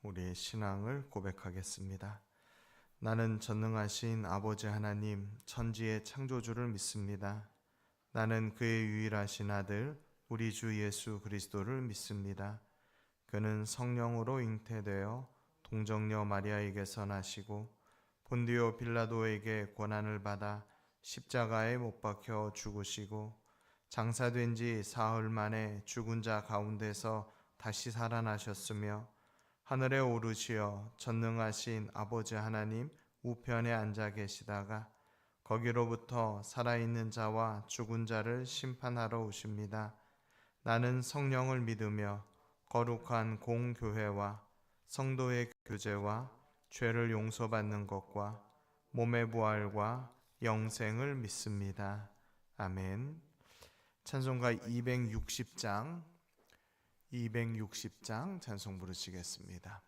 우리의 신앙을 고백하겠습니다. 나는 전능하신 아버지 하나님, 천지의 창조주를 믿습니다. 나는 그의 유일하신 아들, 우리 주 예수 그리스도를 믿습니다. 그는 성령으로 잉태되어 동정녀 마리아에게서 나시고 본디오 빌라도에게 고난을 받아 십자가에 못 박혀 죽으시고 장사된 지 사흘 만에 죽은 자 가운데서 다시 살아나셨으며 하늘에 오르시어 전능하신 아버지 하나님 우편에 앉아 계시다가 거기로부터 살아있는 자와 죽은 자를 심판하러 오십니다. 나는 성령을 믿으며 거룩한 공교회와 성도의 교제와 죄를 용서받는 것과 몸의 부활과 영생을 믿습니다. 아멘. 찬송가 260장 찬송 부르시겠습니다.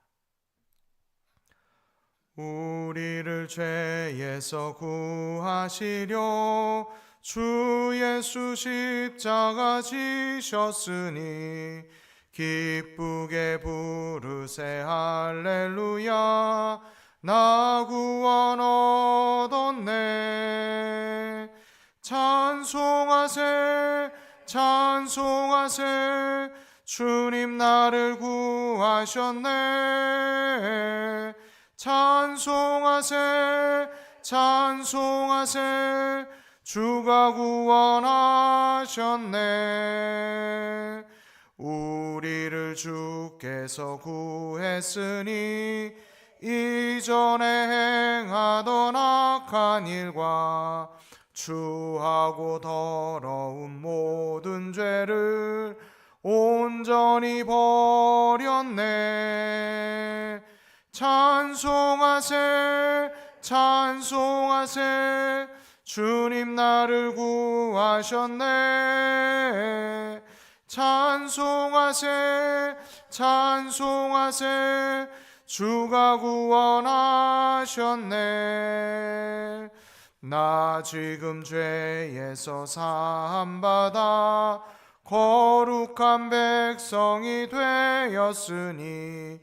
우리를 죄에서 구하시려 주 예수 십자가 지셨으니 기쁘게 부르세 할렐루야 나 구원 얻었네. 찬송하세 찬송하세 주님 나를 구하셨네. 찬송하세 찬송하세 주가 구원하셨네. 우리를 주께서 구했으니 이전에 행하던 악한 일과 추하고 더러운 모든 죄를 온전히 버렸네. 찬송하세 찬송하세 주님 나를 구하셨네. 찬송하세 찬송하세 주가 구원하셨네. 나 지금 죄에서 사함받아 거룩한 백성이 되었으니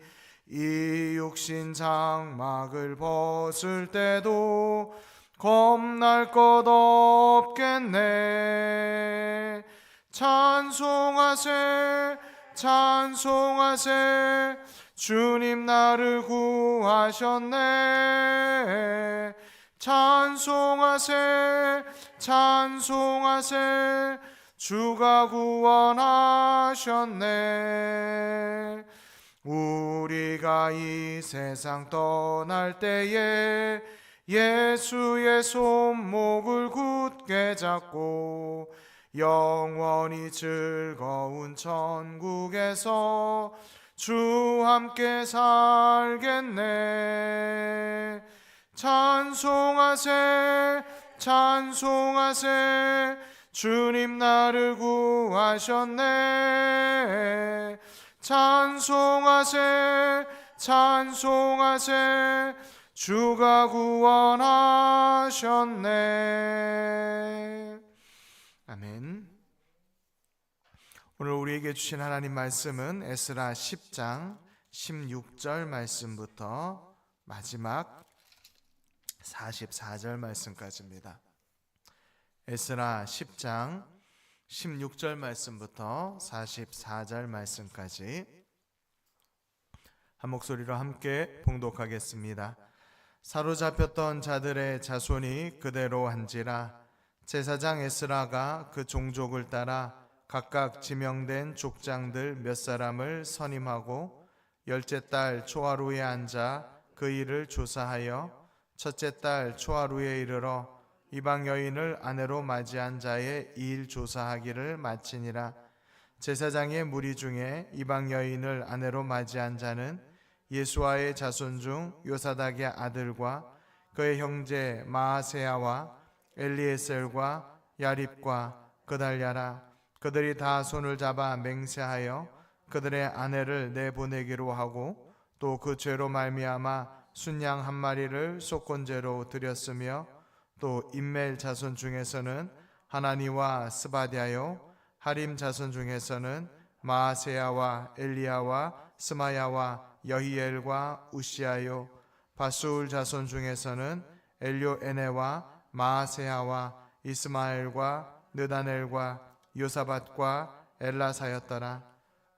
이 육신 장막을 벗을 때도 겁날 것 없겠네. 찬송하세 찬송하세 주님 나를 구하셨네. 찬송하세 찬송하세 주가 구원하셨네. 우리가 이 세상 떠날 때에 예수의 손목을 굳게 잡고 영원히 즐거운 천국에서 주 함께 살겠네. 찬송하세 찬송하세 주님 나를 구하셨네. 찬송하세 찬송하세 주가 구원하셨네. 아멘. 오늘 우리에게 주신 하나님 말씀은 에스라 10장 16절 말씀부터 마지막 44절 말씀까지입니다. 에스라 10장 16절 말씀부터 44절 말씀까지 한 목소리로 함께 봉독하겠습니다. 사로잡혔던 자들의 자손이 그대로 한지라 제사장 에스라가 그 종족을 따라 각각 지명된 족장들 몇 사람을 선임하고 열째 달 초하루에 앉아 그 일을 조사하여 첫째 달 초하루에 이르러 이방 여인을 아내로 맞이한 자의 일 조사하기를 마치니라. 제사장의 무리 중에 이방 여인을 아내로 맞이한 자는 예수아의 자손 중 요사닥의 아들과 그의 형제 마아세야와 엘리에셀과 야립과 그달랴라. 그들이 다 손을 잡아 맹세하여 그들의 아내를 내보내기로 하고 또 그 죄로 말미암아 순양 한 마리를 속건제로 드렸으며 또 임멜 자손 중에서는 하나니와 스바디아요 하림 자손 중에서는 마아세야와 엘리야와 스마야와 여히엘과 우시아요. 바수울 자손 중에서는 엘요에네와 마아세야와 이스마엘과 느다넬과 요사밧과 엘라사였더라.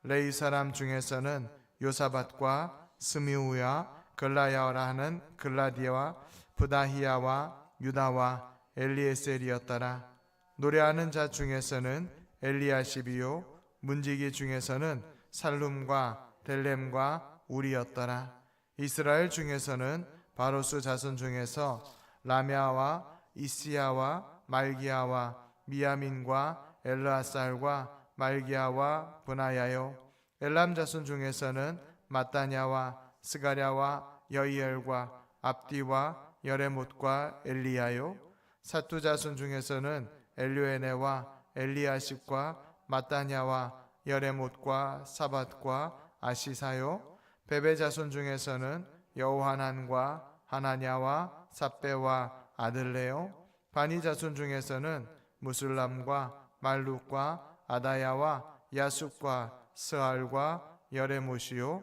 레위 사람 중에서는 요사밧과 스미우야 글라야라 하는 글라디아와 부다히야와 유다와 엘리에셀이었더라. 노래하는 자 중에서는 엘리야십이요 문지기 중에서는 살룸과 델렘과 우리였더라. 이스라엘 중에서는 바로스 자손 중에서 라메아와 이시야와 말기야와 미야민과 엘르아살과 말기야와 브나야요. 엘람 자손 중에서는 마따냐와 스가랴와 여이엘과 압디와 여레못과 엘리야요. 사투 자손 중에서는 엘료에네와 엘리야십과 마따냐와 여레못과 사밧과 아시사요. 베베 자손 중에서는 여호하난과 하나냐와 삽베와 아들레요. 바니 자손 중에서는 무술람과 말룩과 아다야와 야숲과 스알과 여레못이요.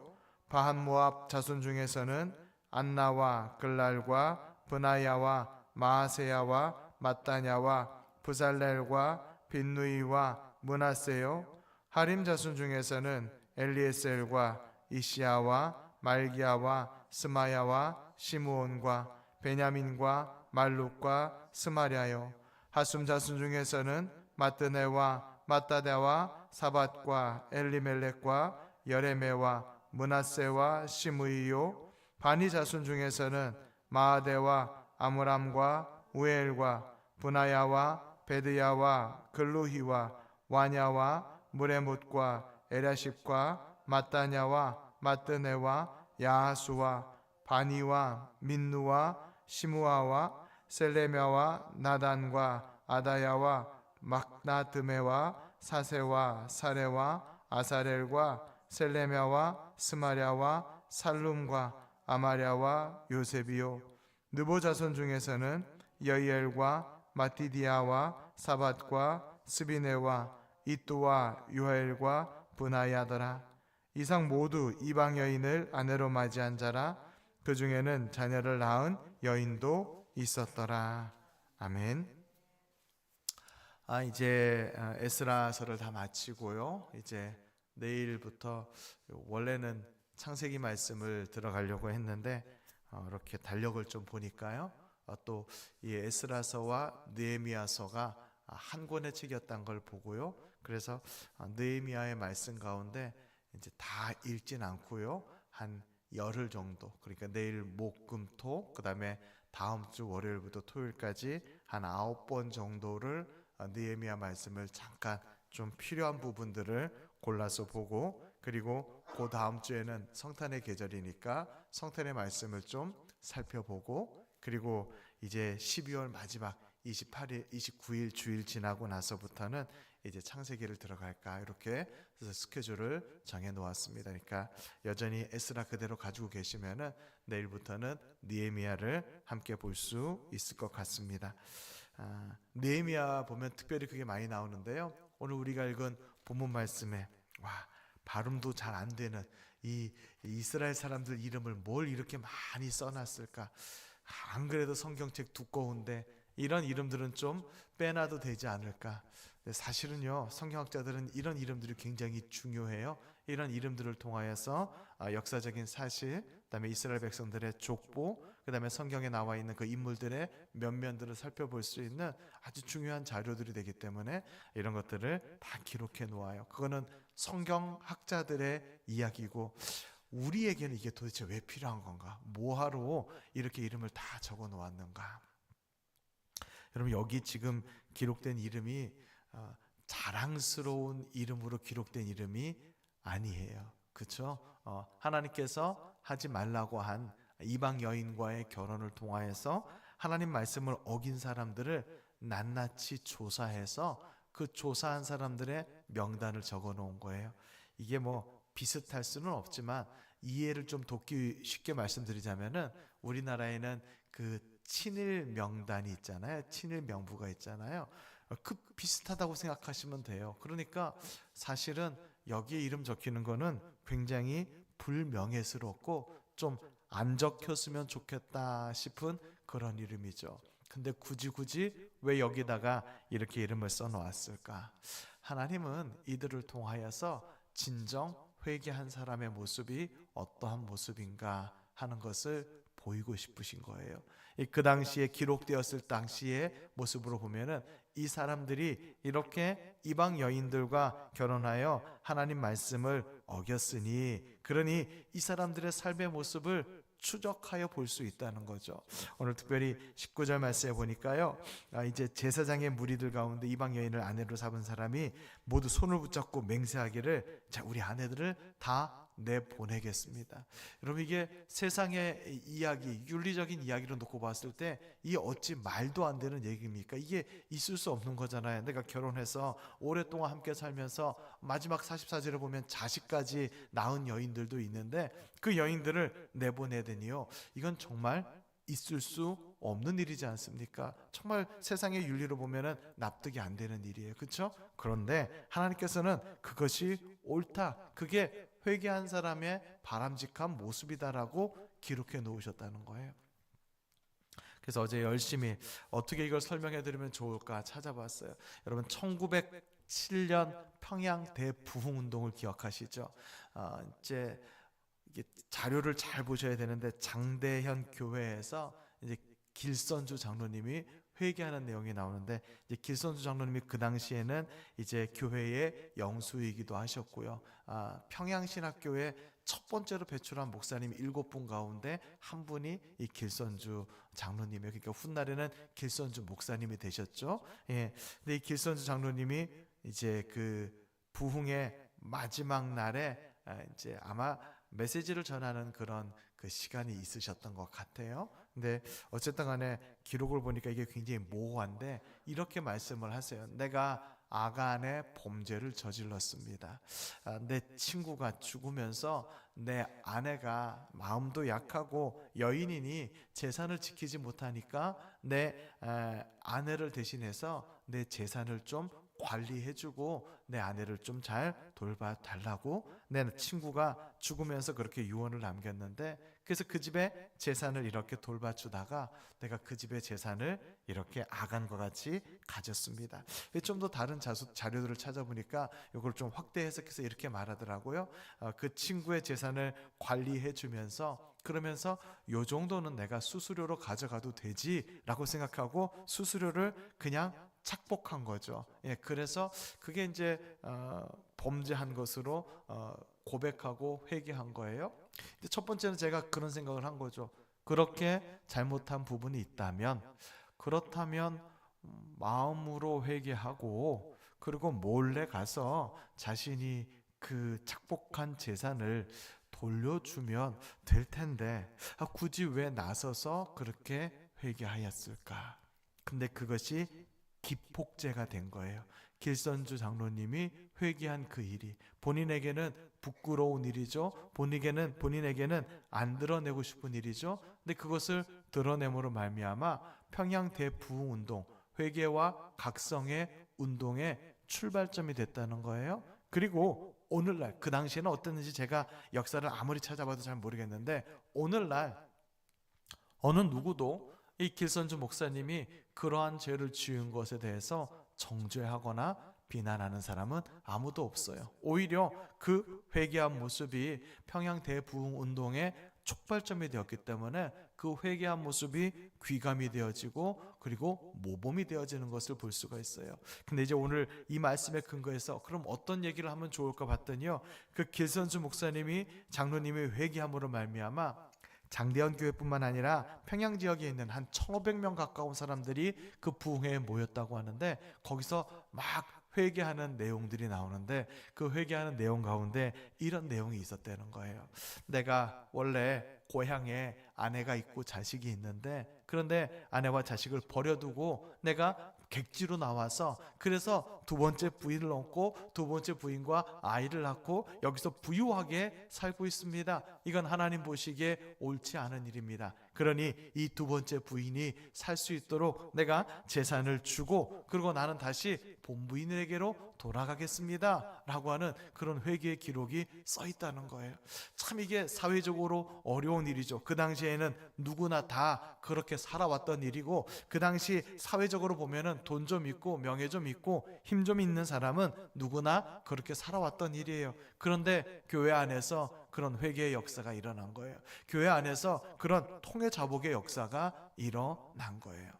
바한모압 자손 중에서는 안나와 글랄과 브나야와 마아세야와 마따냐와 부살렐과 빈누이와 므낫세요. 하림 자손 중에서는 엘리에셀과 이시야와 말기야와 스마야와 시므온과 베냐민과 말룩과 스마랴요. 하숨 자손 중에서는 마뜨네와 마따대와 사밧과 엘리멜렉과 여레메와 므낫세와 시므이요. 바니 자손 중에서는 마아데와 아므람과 우엘과 브나야와 베드야와 글루히와 와냐와 무레못과 에라십과 마따냐와 마뜨네와 야하수와 바니와 민누와 시무아와 셀레мя와 나단과 아다야와 막나드메와 사세와 사레와 아사렐과 셀레мя와 스마랴와 살룸과 아마랴와 요셉이요. 느보 자손 중에서는 여이엘과 마티디아와 사밧과 스비네와 이뚜와 유하엘과 브나야더라. 이상 모두 이방 여인을 아내로 맞이한 자라. 그 중에는 자녀를 낳은 여인도 있었더라. 아멘. 이제 에스라서를 다 마치고요. 이제 내일부터 원래는 창세기 말씀을 들어가려고 했는데 이렇게 달력을 좀 보니까요. 또 이 에스라서와 느헤미야서가 한 권의 책이었다는 걸 보고요. 그래서 느헤미야의 말씀 가운데 이제 다 읽진 않고요. 한 열흘 정도, 그러니까 내일 목, 금, 토, 그 다음에 다음 주 월요일부터 토요일까지 한 9번 정도를 느헤미야 말씀을 잠깐 좀 필요한 부분들을 골라서 보고, 그리고 그 다음 주에는 성탄의 계절이니까 성탄의 말씀을 좀 살펴보고, 그리고 이제 12월 마지막 28일, 29일 주일 지나고 나서부터는 이제 창세기를 들어갈까, 이렇게 스케줄을 정해 놓았습니다. 그러니까 여전히 에스라 그대로 가지고 계시면은 내일부터는 느헤미야를 함께 볼 수 있을 것 같습니다. 느헤미야 보면 특별히 그게 많이 나오는데요. 오늘 우리가 읽은 본문 말씀에 발음도 잘 안 되는 이 이스라엘 사람들 이름을 뭘 이렇게 많이 써놨을까? 안 그래도 성경책 두꺼운데 이런 이름들은 좀 빼놔도 되지 않을까? 사실은요, 성경학자들은 이런 이름들이 굉장히 중요해요. 이런 이름들을 통하여서 역사적인 사실, 그다음에 이스라엘 백성들의 족보, 그다음에 성경에 나와 있는 그 인물들의 면면들을 살펴볼 수 있는 아주 중요한 자료들이 되기 때문에 이런 것들을 다 기록해 놓아요. 그거는 성경학자들의 이야기고, 우리에게는 이게 도대체 왜 필요한 건가? 뭐하러 이렇게 이름을 다 적어 놓았는가? 여러분, 여기 지금 기록된 이름이 자랑스러운 이름으로 기록된 이름이 아니에요. 그렇죠? 하나님께서 하지 말라고 한 이방 여인과의 결혼을 통하여서 하나님 말씀을 어긴 사람들을 낱낱이 조사해서 그 조사한 사람들의 명단을 적어 놓은 거예요. 이게 뭐 비슷할 수는 없지만 이해를 좀 돕기 쉽게 말씀드리자면은, 우리나라에는 그 친일 명단이 있잖아요. 친일 명부가 있잖아요. 그 비슷하다고 생각하시면 돼요. 그러니까 사실은 여기에 이름 적히는 거는 굉장히 불명예스럽고 좀 안 적혔으면 좋겠다 싶은 그런 이름이죠. 근데 굳이 왜 여기다가 이렇게 이름을 써놓았을까? 하나님은 이들을 통하여서 진정 회개한 사람의 모습이 어떠한 모습인가 하는 것을 보이고 싶으신 거예요. 그 당시에 기록되었을 당시의 모습으로 보면은 이 사람들이 이렇게 이방 여인들과 결혼하여 하나님 말씀을 어겼으니, 그러니 이 사람들의 삶의 모습을 추적하여 볼 수 있다는 거죠. 오늘 특별히 19절 말씀에 보니까요, 이제 제사장의 무리들 가운데 이방 여인을 아내로 삼은 사람이 모두 손을 붙잡고 맹세하기를, 자, 우리 아내들을 다 내보내겠습니다. 여러분, 이게 세상의 이야기, 윤리적인 이야기로 놓고 봤을 때 이 어찌 말도 안 되는 얘기입니까? 이게 있을 수 없는 거잖아요. 내가 결혼해서 오랫동안 함께 살면서 마지막 44절에 보면 자식까지 낳은 여인들도 있는데 그 여인들을 내보내야 되니요, 이건 정말 있을 수 없는 일이지 않습니까? 정말 세상의 윤리로 보면은 납득이 안 되는 일이에요. 그렇죠? 그런데 하나님께서는 그것이 옳다, 그게 회개한 사람의 바람직한 모습이다라고 기록해 놓으셨다는 거예요. 그래서 어제 열심히 어떻게 이걸 설명해 드리면 좋을까 찾아봤어요. 여러분, 1907년 평양 대부흥운동을 기억하시죠? 이제 이게 자료를 잘 보셔야 되는데, 장대현 교회에서 이제 길선주 장로님이 회개하는 내용이 나오는데, 이제 길선주 장로님이 그 당시에는 이제 교회의 영수이기도 하셨고요. 평양신학교에 첫 번째로 배출한 목사님 7분 가운데 한 분이 이 길선주 장로님이에요. 그러니까 훗날에는 길선주 목사님이 되셨죠. 예. 근데 이 길선주 장로님이 이제 그 부흥의 마지막 날에 이제 아마 메시지를 전하는 그런 그 시간이 있으셨던 것 같아요. 근데 어쨌든 간에 기록을 보니까 이게 굉장히 모호한데 이렇게 말씀을 하세요. 내가 아간의 범죄를 저질렀습니다. 내 친구가 죽으면서 내 아내가 마음도 약하고 여인이니 재산을 지키지 못하니까 내 아내를 대신해서 내 재산을 좀 관리해주고 내 아내를 좀 잘 돌봐달라고, 내 친구가 죽으면서 그렇게 유언을 남겼는데, 그래서 그 집에 재산을 이렇게 돌봐주다가 내가 그 집의 재산을 이렇게 아간과 같이 가졌습니다. 좀 더 다른 자료들을 찾아보니까 이걸 좀 확대 해석해서 이렇게 말하더라고요. 그 친구의 재산을 관리해주면서, 그러면서 요 정도는 내가 수수료로 가져가도 되지라고 생각하고 수수료를 그냥 착복한 거죠. 예, 그래서 그게 이제 범죄한 것으로 고백하고 회개한 거예요. 근데 첫 번째는 제가 그런 생각을 한 거죠. 그렇게 잘못한 부분이 있다면, 그렇다면 마음으로 회개하고 그리고 몰래 가서 자신이 그 착복한 재산을 돌려주면 될 텐데 굳이 왜 나서서 그렇게 회개하였을까? 근데 그것이 기폭제가 된 거예요. 길선주 장로님이 회개한 그 일이 본인에게는 부끄러운 일이죠. 본인에게는 안 드러내고 싶은 일이죠. 근데 그것을 드러냄으로 말미암아 평양 대부흥운동, 회개와 각성의 운동의 출발점이 됐다는 거예요. 그리고 오늘날, 그 당시에는 어땠는지 제가 역사를 아무리 찾아봐도 잘 모르겠는데, 오늘날 어느 누구도 이 길선주 목사님이 그러한 죄를 지은 것에 대해서 정죄하거나 비난하는 사람은 아무도 없어요. 오히려 그 회개한 모습이 평양 대부흥 운동의 촉발점이 되었기 때문에 그 회개한 모습이 귀감이 되어지고 그리고 모범이 되어지는 것을 볼 수가 있어요. 근데 이제 오늘 이 말씀에 근거해서 그럼 어떤 얘기를 하면 좋을까 봤더니요, 그 길선주 목사님이 장로님이 회개함으로 말미암아 장대현 교회뿐만 아니라 평양 지역에 있는 한 1,500명 가까운 사람들이 그 부흥회에 모였다고 하는데, 거기서 막 회개하는 내용들이 나오는데 그 회개하는 내용 가운데 이런 내용이 있었다는 거예요. 내가 원래 고향에 아내가 있고 자식이 있는데, 그런데 아내와 자식을 버려두고 내가 객지로 나와서, 그래서 두 번째 부인을 얻고 두 번째 부인과 아이를 낳고 여기서 부유하게 살고 있습니다. 이건 하나님 보시기에 옳지 않은 일입니다. 그러니 이 두 번째 부인이 살 수 있도록 내가 재산을 주고 그리고 나는 다시 본부인에게로 돌아가겠습니다 라고 하는 그런 회개의 기록이 써 있다는 거예요. 참 이게 사회적으로 어려운 일이죠. 그 당시에는 누구나 다 그렇게 살아왔던 일이고, 그 당시 사회적으로 보면은 돈 좀 있고 명예 좀 있고 힘 좀 있는 사람은 누구나 그렇게 살아왔던 일이에요. 그런데 교회 안에서 그런 회개의 역사가 일어난 거예요. 교회 안에서 그런 통해 자복의 역사가 일어난 거예요.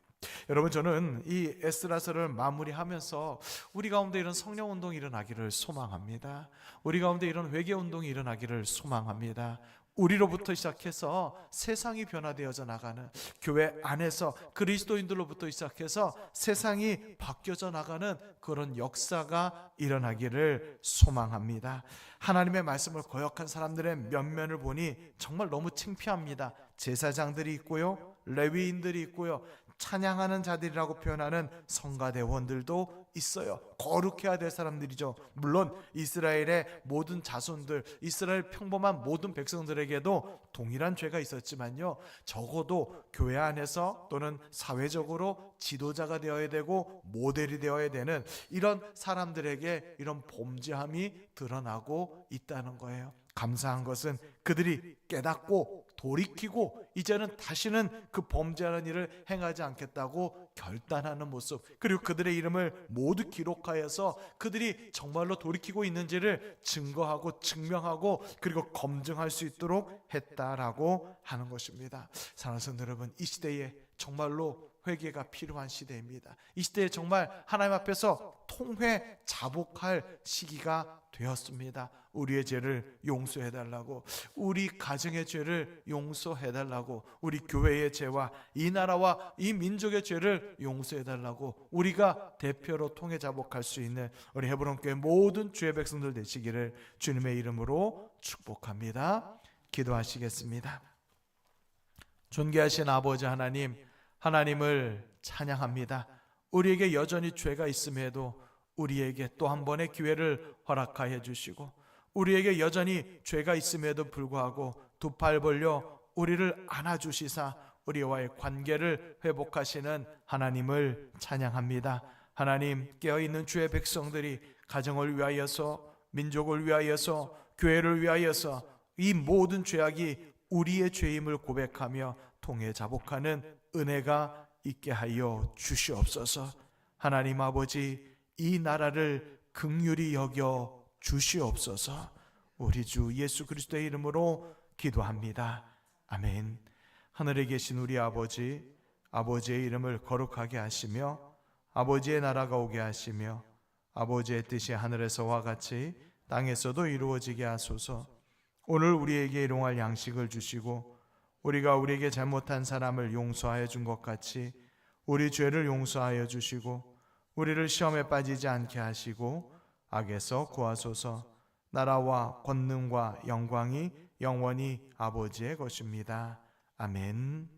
여러분, 저는 이 에스라서를 마무리하면서 우리 가운데 이런 성령 운동이 일어나기를 소망합니다. 우리 가운데 이런 회개 운동이 일어나기를 소망합니다. 우리로부터 시작해서 세상이 변화되어져 나가는, 교회 안에서 그리스도인들로부터 시작해서 세상이 바뀌어져 나가는 그런 역사가 일어나기를 소망합니다. 하나님의 말씀을 거역한 사람들의 면면을 보니 정말 너무 창피합니다. 제사장들이 있고요, 레위인들이 있고요, 찬양하는 자들이라고 표현하는 성가대원들도 있어요. 거룩해야 될 사람들이죠. 물론 이스라엘의 모든 자손들, 이스라엘 평범한 모든 백성들에게도 동일한 죄가 있었지만요, 적어도 교회 안에서 또는 사회적으로 지도자가 되어야 되고 모델이 되어야 되는 이런 사람들에게 이런 범죄함이 드러나고 있다는 거예요. 감사한 것은 그들이 깨닫고 돌이키고 이제는 다시는 그 범죄하는 일을 행하지 않겠다고 결단하는 모습, 그리고 그들의 이름을 모두 기록하여서 그들이 정말로 돌이키고 있는지를 증거하고 증명하고 그리고 검증할 수 있도록 했다라고 하는 것입니다. 사랑하는 성도 여러분, 이 시대에 정말로 회개가 필요한 시대입니다. 이 시대에 정말 하나님 앞에서 통회 자복할 시기가 되었습니다. 우리의 죄를 용서해달라고, 우리 가정의 죄를 용서해달라고, 우리 교회의 죄와 이 나라와 이 민족의 죄를 용서해달라고, 우리가 대표로 통해 자복할 수 있는 우리 헤브론교회 모든 주의 백성들 되시기를 주님의 이름으로 축복합니다. 기도하시겠습니다. 존귀하신 아버지 하나님, 하나님을 찬양합니다. 우리에게 여전히 죄가 있음에도 우리에게 또 한 번의 기회를 허락하여 주시고, 우리에게 여전히 죄가 있음에도 불구하고 두 팔 벌려 우리를 안아주시사 우리와의 관계를 회복하시는 하나님을 찬양합니다. 하나님, 깨어있는 주의 백성들이 가정을 위하여서, 민족을 위하여서, 교회를 위하여서 이 모든 죄악이 우리의 죄임을 고백하며 통해 자복하는 은혜가 있게 하여 주시옵소서. 하나님 아버지, 이 나라를 긍휼히 여겨 주시옵소서. 우리 주 예수 그리스도의 이름으로 기도합니다. 아멘. 하늘에 계신 우리 아버지, 아버지의 이름을 거룩하게 하시며 아버지의 나라가 오게 하시며 아버지의 뜻이 하늘에서와 같이 땅에서도 이루어지게 하소서. 오늘 우리에게 일용할 양식을 주시고 우리가 우리에게 잘못한 사람을 용서하여 준 것 같이 우리 죄를 용서하여 주시고 우리를 시험에 빠지지 않게 하시고 악에서 구하소서. 나라와 권능과 영광이 영원히 아버지의 것입니다. 아멘.